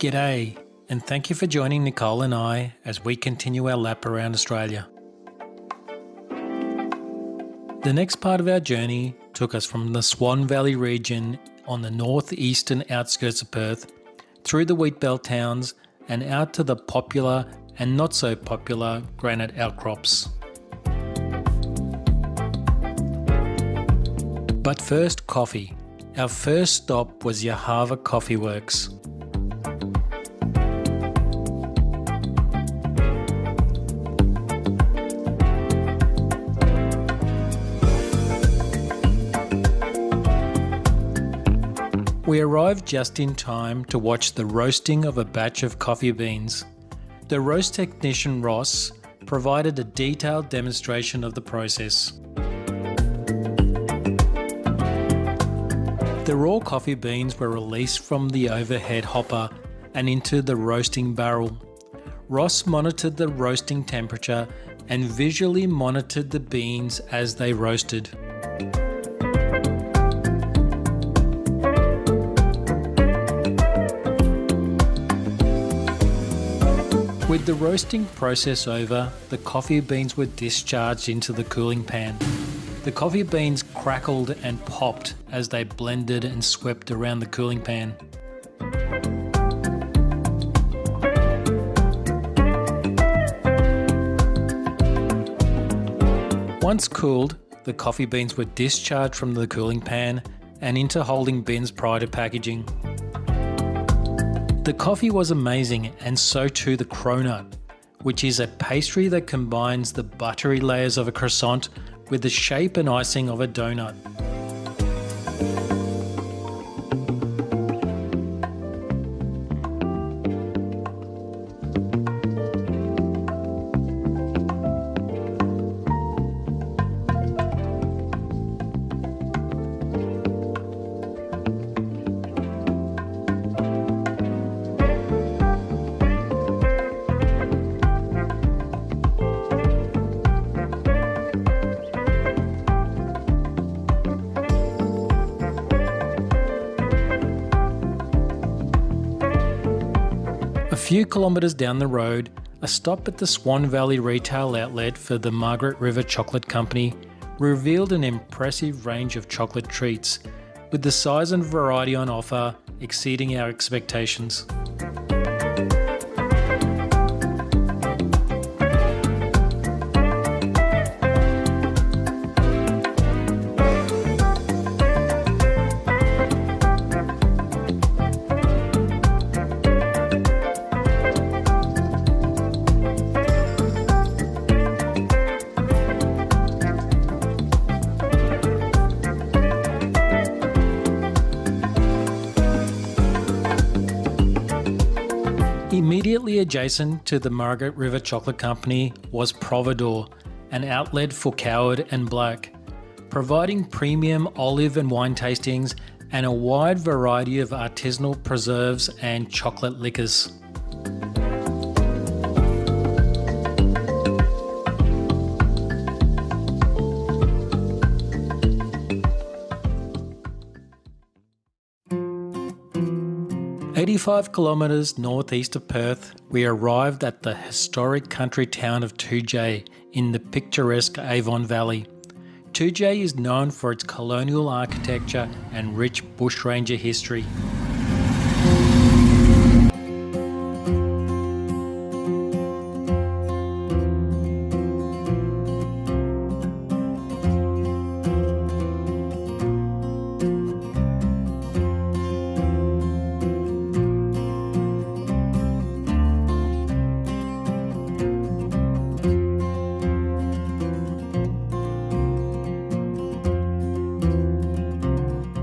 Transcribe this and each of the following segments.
G'day, and thank you for joining Nicole and I as we continue our lap around Australia. The next part of our journey took us from the Swan Valley region on the northeastern outskirts of Perth, through the Wheatbelt towns and out to the popular and not so popular Granite Outcrops. But first, coffee. Our first stop was Yahava Coffee Works. We arrived just in time to watch the roasting of a batch of coffee beans. The roast technician Ross provided a detailed demonstration of the process. The raw coffee beans were released from the overhead hopper and into the roasting barrel. Ross monitored the roasting temperature and visually monitored the beans as they roasted. With the roasting process over, the coffee beans were discharged into the cooling pan. The coffee beans crackled and popped as they blended and swept around the cooling pan. Once cooled, the coffee beans were discharged from the cooling pan and into holding bins prior to packaging. The coffee was amazing, and so too the cronut, which is a pastry that combines the buttery layers of a croissant with the shape and icing of a donut. A few kilometres down the road, a stop at the Swan Valley retail outlet for the Margaret River Chocolate Company revealed an impressive range of chocolate treats, with the size and variety on offer exceeding our expectations. Immediately adjacent to the Margaret River Chocolate Company was Providore, an outlet for Coward and Black, providing premium olive and wine tastings and a wide variety of artisanal preserves and chocolate liquors. "85 kilometres northeast of Perth, we arrived at the historic country town of Toodyay in the picturesque Avon Valley. Toodyay is known for its colonial architecture and rich bushranger history.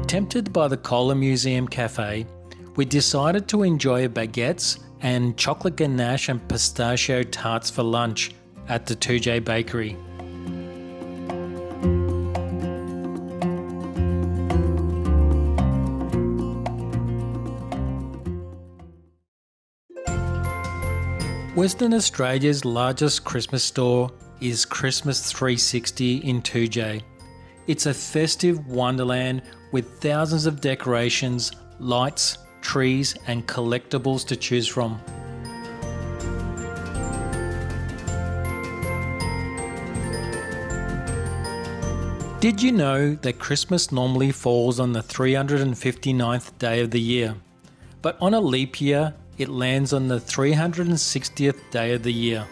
Tempted by the Cola Museum Cafe, we decided to enjoy baguettes and chocolate ganache and pistachio tarts for lunch at the Toodyay Bakery. Western Australia's largest Christmas store is Christmas 360 in Toodyay. It's a festive wonderland with thousands of decorations, lights, trees and collectibles to choose from. Did you know that Christmas normally falls on the 359th day of the year, but on a leap year it lands on the 360th day of the year?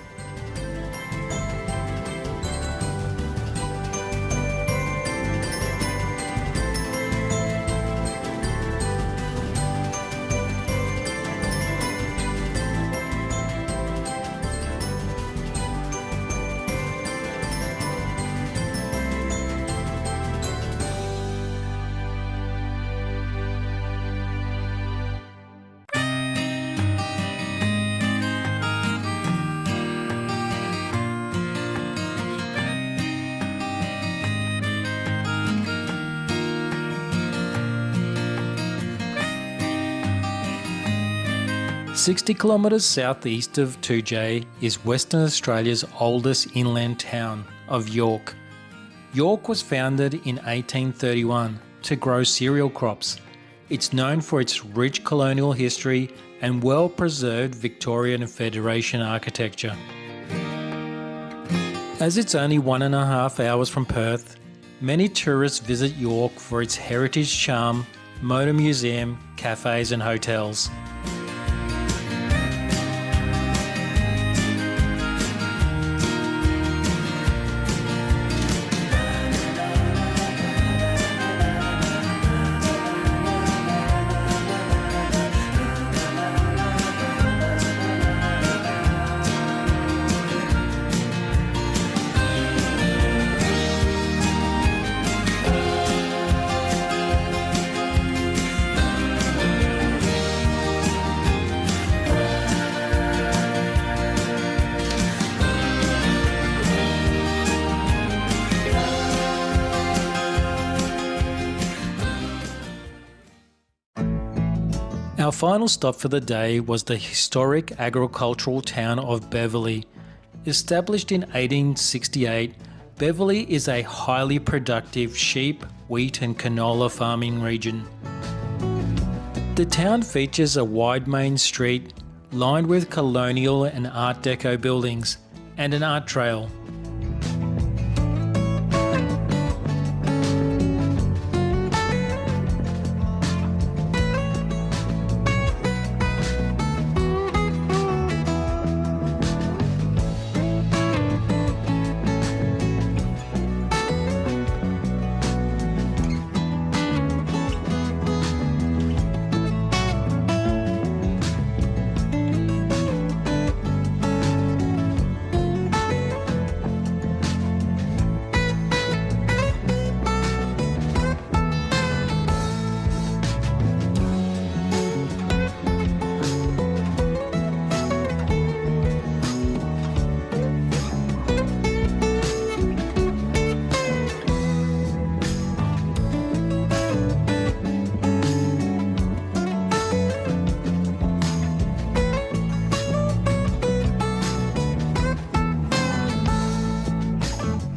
"60 kilometres southeast of Toodyay is Western Australia's oldest inland town of York. York was founded in 1831 to grow cereal crops. It's known for its rich colonial history and well-preserved Victorian and Federation architecture. As it's only 1.5 hours from Perth, many tourists visit York for its heritage charm, motor museum, cafes and hotels. Our final stop for the day was the historic agricultural town of Beverley. Established in 1868, Beverley is a highly productive sheep, wheat and canola farming region. The town features a wide main street lined with colonial and Art Deco buildings and an art trail.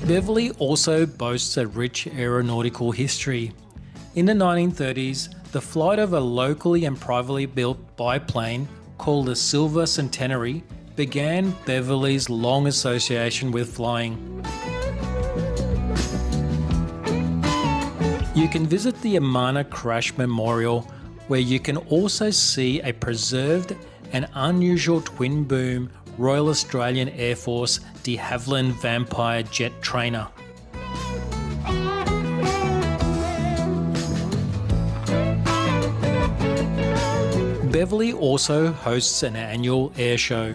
Beverley also boasts a rich aeronautical history. In the 1930s, the flight of a locally and privately built biplane called the Silver Centenary began Beverley's long association with flying. You can visit the Amana Crash Memorial, where you can also see a preserved and unusual twin-boom Royal Australian Air Force de Havilland Vampire jet trainer. Beverley also hosts an annual air show.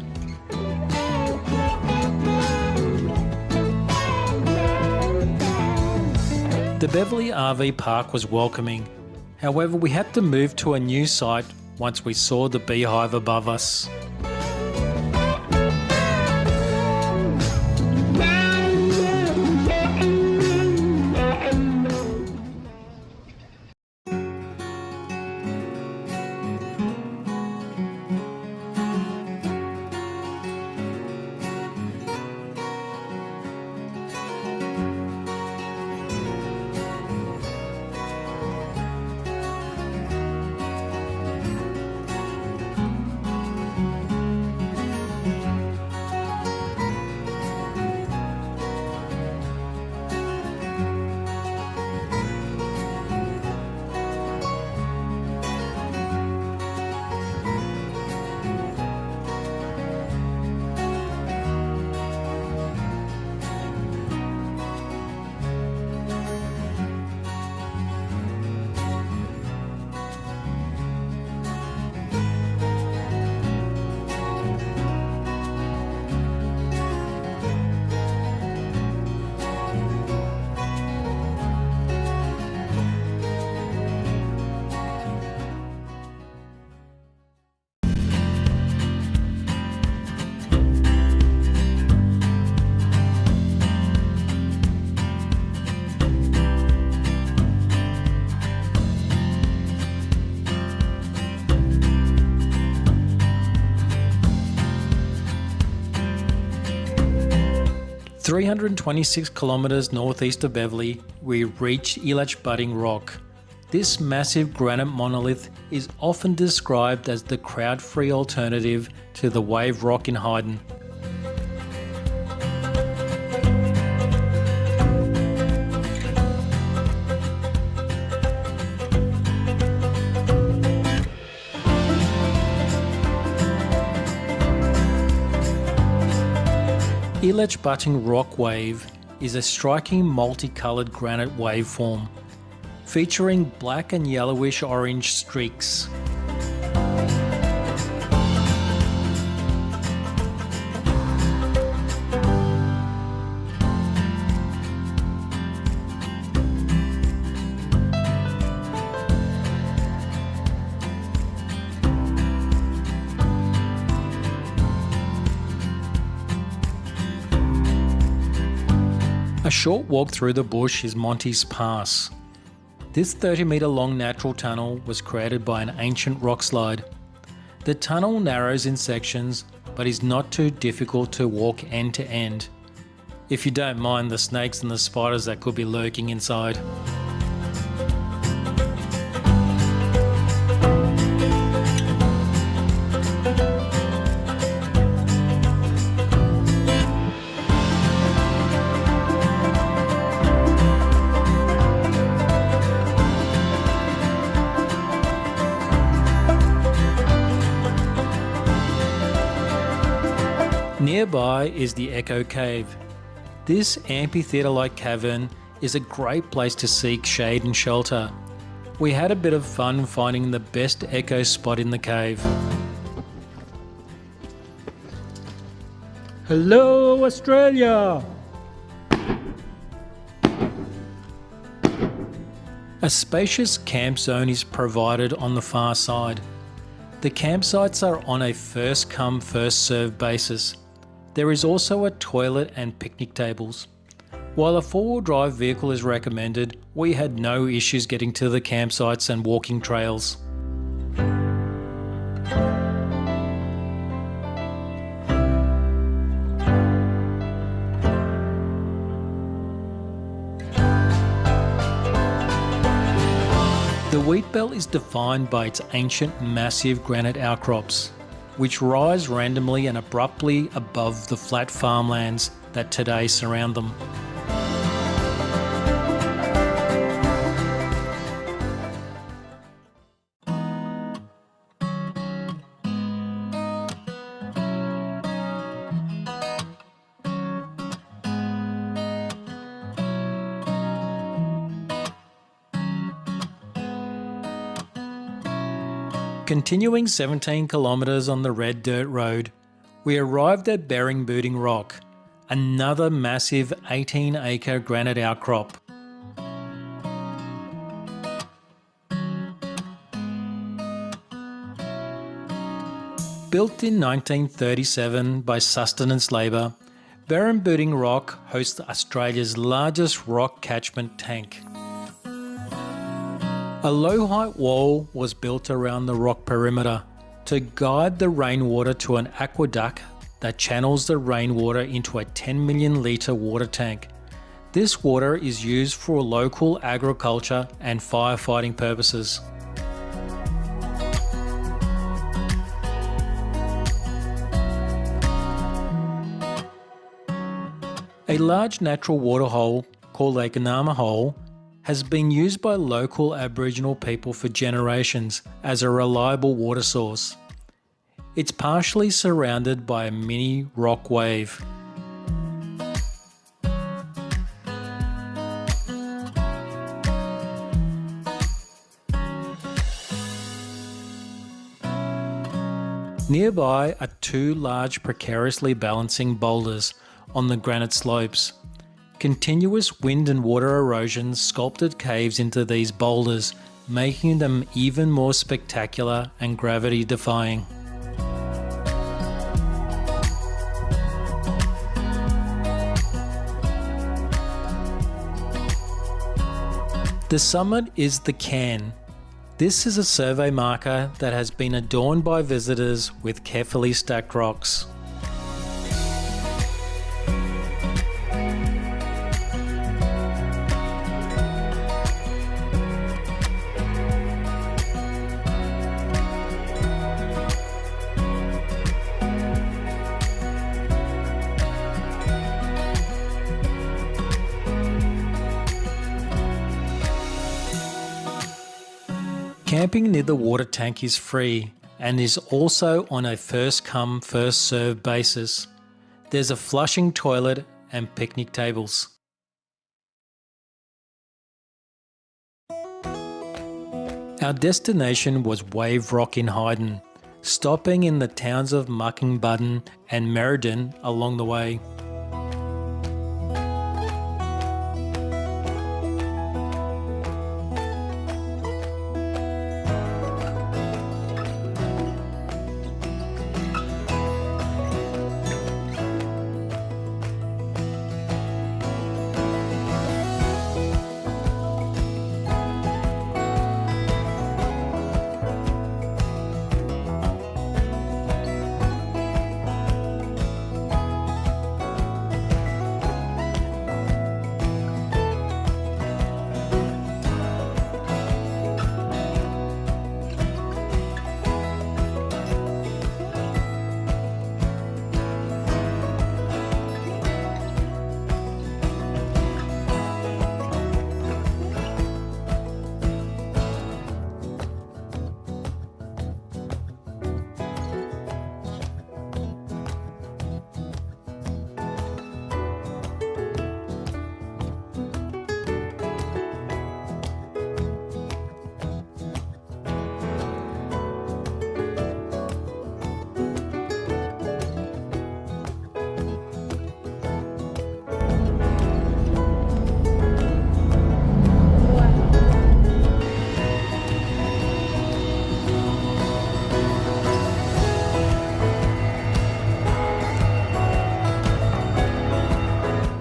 The Beverley RV Park was welcoming. However, we had to move to a new site once we saw the beehive above us. 326 kilometres northeast of Beverley, we reach Elach Butting Rock. This massive granite monolith is often described as the crowd-free alternative to the wave rock in Hyden. Elach Butting Rock Wave is a striking multicoloured granite waveform, featuring black and yellowish orange streaks. A short walk through the bush is Monty's Pass. This 30-metre long natural tunnel was created by an ancient rock slide. The tunnel narrows in sections, but is not too difficult to walk end to end, if you don't mind the snakes and the spiders that could be lurking inside. Nearby is the Echo Cave. This amphitheatre-like cavern is a great place to seek shade and shelter. We had a bit of fun finding the best echo spot in the cave. Hello, Australia! A spacious camp zone is provided on the far side. The campsites are on a first-come, first-served basis. There is also a toilet and picnic tables. While a four-wheel drive vehicle is recommended, we had no issues getting to the campsites and walking trails. The Wheatbelt is defined by its ancient massive granite outcrops, which rise randomly and abruptly above the flat farmlands that today surround them. Continuing 17 kilometres on the red dirt road, we arrived at Berringbooting Rock, another massive 18-acre granite outcrop. Built in 1937 by sustenance labour, Berringbooting Rock hosts Australia's largest rock catchment tank. A low-height wall was built around the rock perimeter to guide the rainwater to an aqueduct that channels the rainwater into a 10 million litre water tank. This water is used for local agriculture and firefighting purposes. A large natural water hole called a Ganama Hole has been used by local Aboriginal people for generations as a reliable water source. It's partially surrounded by a mini rock wave. Nearby are two large precariously balancing boulders on the granite slopes. Continuous wind and water erosion sculpted caves into these boulders, making them even more spectacular and gravity-defying. The summit is the Cairn. This is a survey marker that has been adorned by visitors with carefully stacked rocks. Camping near the water tank is free and is also on a first come first served basis. There's a flushing toilet and picnic tables. Our destination was Wave Rock in Hyden, stopping in the towns of Muckingbudden and Merredin along the way.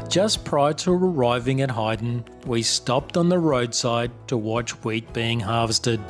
Just prior to arriving at Hyden, we stopped on the roadside to watch wheat being harvested.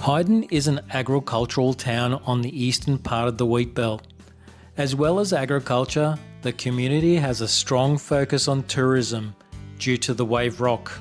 Hyden is an agricultural town on the eastern part of the Wheatbelt. As well as agriculture, the community has a strong focus on tourism due to the Wave Rock.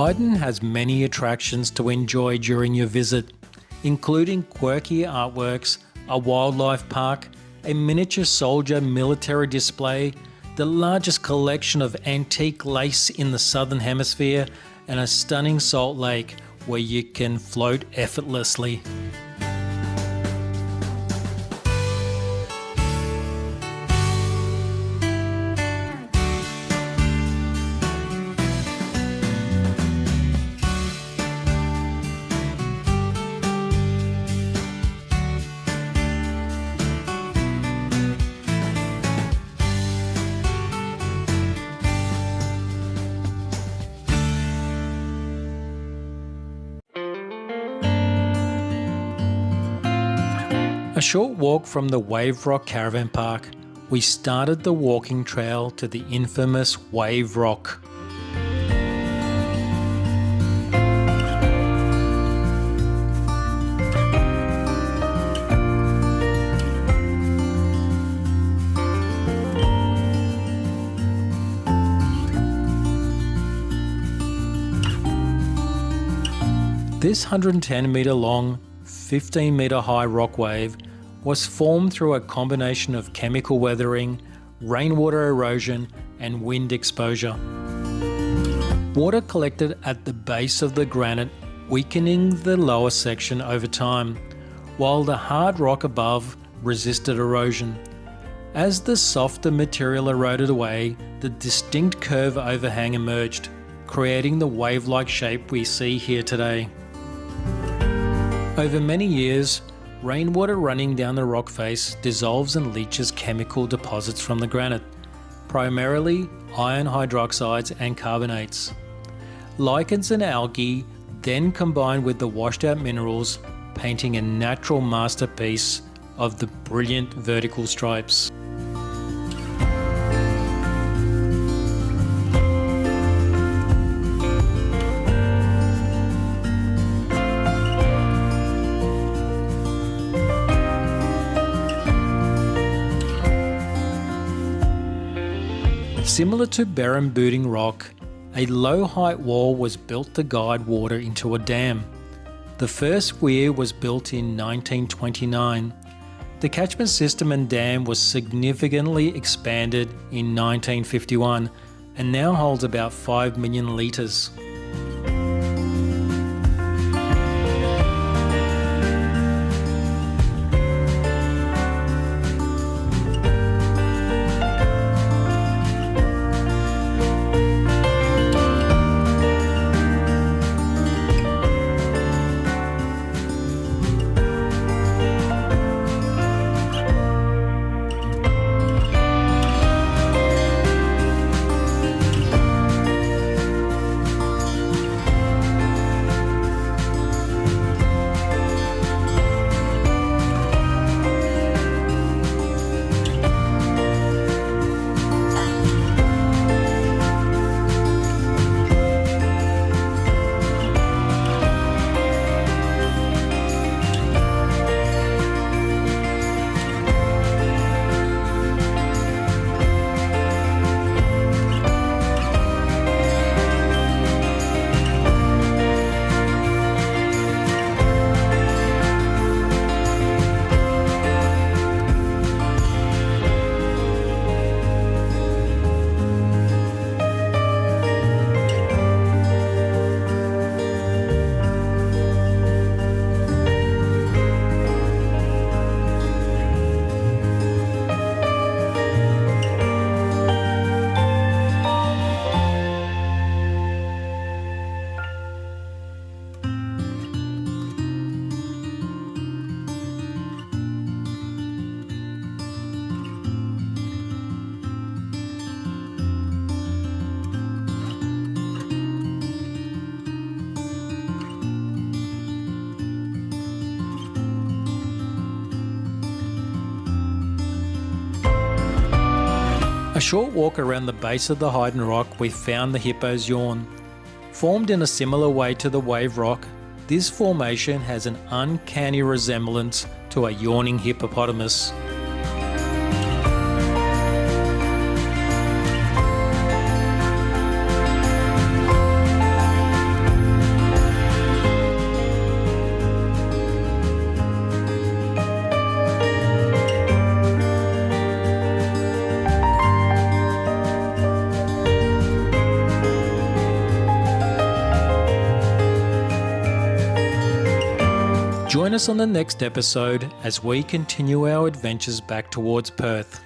Hyden has many attractions to enjoy during your visit, including quirky artworks, a wildlife park, a miniature soldier military display, the largest collection of antique lace in the Southern Hemisphere, and a stunning salt lake where you can float effortlessly. A short walk from the Wave Rock Caravan Park, we started the walking trail to the infamous Wave Rock. This 110 metre long, 15 metre high rock wave was formed through a combination of chemical weathering, rainwater erosion and wind exposure. Water collected at the base of the granite, weakening the lower section over time, while the hard rock above resisted erosion. As the softer material eroded away, the distinct curve overhang emerged, creating the wave-like shape we see here today. Over many years, rainwater running down the rock face dissolves and leaches chemical deposits from the granite, primarily iron hydroxides and carbonates. Lichens and algae then combine with the washed out minerals, painting a natural masterpiece of the brilliant vertical stripes. Similar to Berrim Rock, a low-height wall was built to guide water into a dam. The first weir was built in 1929. The catchment system and dam was significantly expanded in 1951 and now holds about 5 million litres. A short walk around the base of the Hyden Rock, we found the Hippo's Yawn. Formed in a similar way to the Wave Rock, this formation has an uncanny resemblance to a yawning hippopotamus. Join us on the next episode as we continue our adventures back towards Perth.